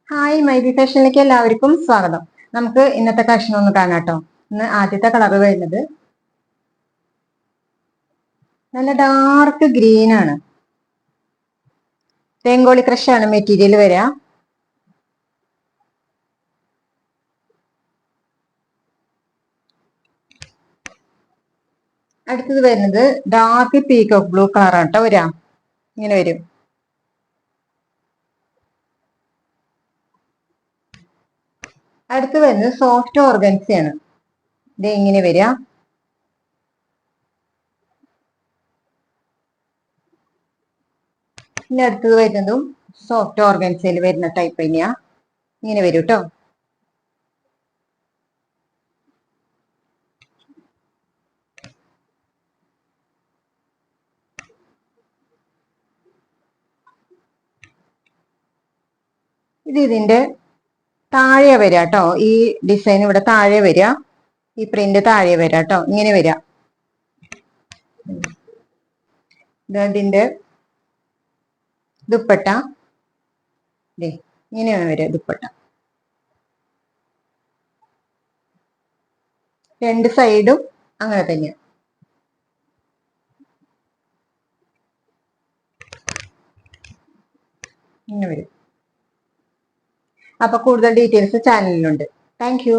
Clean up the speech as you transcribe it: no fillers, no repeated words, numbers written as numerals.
Hi മൈബി ഫാഷനിലേക്ക് എല്ലാവർക്കും സ്വാഗതം. നമുക്ക് ഇന്നത്തെ കളക്ഷൻ ഒന്ന് കാണാം കേട്ടോ. ഇന്ന് ആദ്യത്തെ കളർ വരുന്നത് നല്ല ഡാർക്ക് ഗ്രീൻ ആണ്. രംഗോളി ക്രഷ് ആണ് മെറ്റീരിയൽ വരിക. അടുത്തത് വരുന്നത് ഡാർക്ക് പീകോക്ക് ബ്ലൂ കളർ ആണ് കേട്ടോ വരിക. ഇങ്ങനെ വരും. അടുത്ത് വരുന്നത് സോഫ്റ്റ് ഓർഗൻസയാണ്. ഇത് ഇങ്ങനെ വരിക. പിന്നെ അടുത്തത് വരുന്നതും സോഫ്റ്റ് ഓർഗൻസയിൽ വരുന്ന ടൈപ്പ് തന്നെയാ. ഇങ്ങനെ വരും കേട്ടോ. ഇത് ഇതിന്റെ താഴെ വരിക കേട്ടോ. ഈ ഡിസൈൻ ഇവിടെ താഴെ വരിക. ഈ പ്രിന്റ് താഴെ വരിക കേട്ടോ. ഇങ്ങനെ വരിക. ഇതിന്റെ ദുപ്പട്ട ഇങ്ങനെയാണ് വരിക. ദുപ്പട്ട രണ്ട് സൈഡും അങ്ങനെ തന്നെയാണ്. ഇങ്ങനെ വരും. അപ്പൊ കൂടുതൽ ഡീറ്റെയിൽസ് ചാനലിലുണ്ട്. Thank you.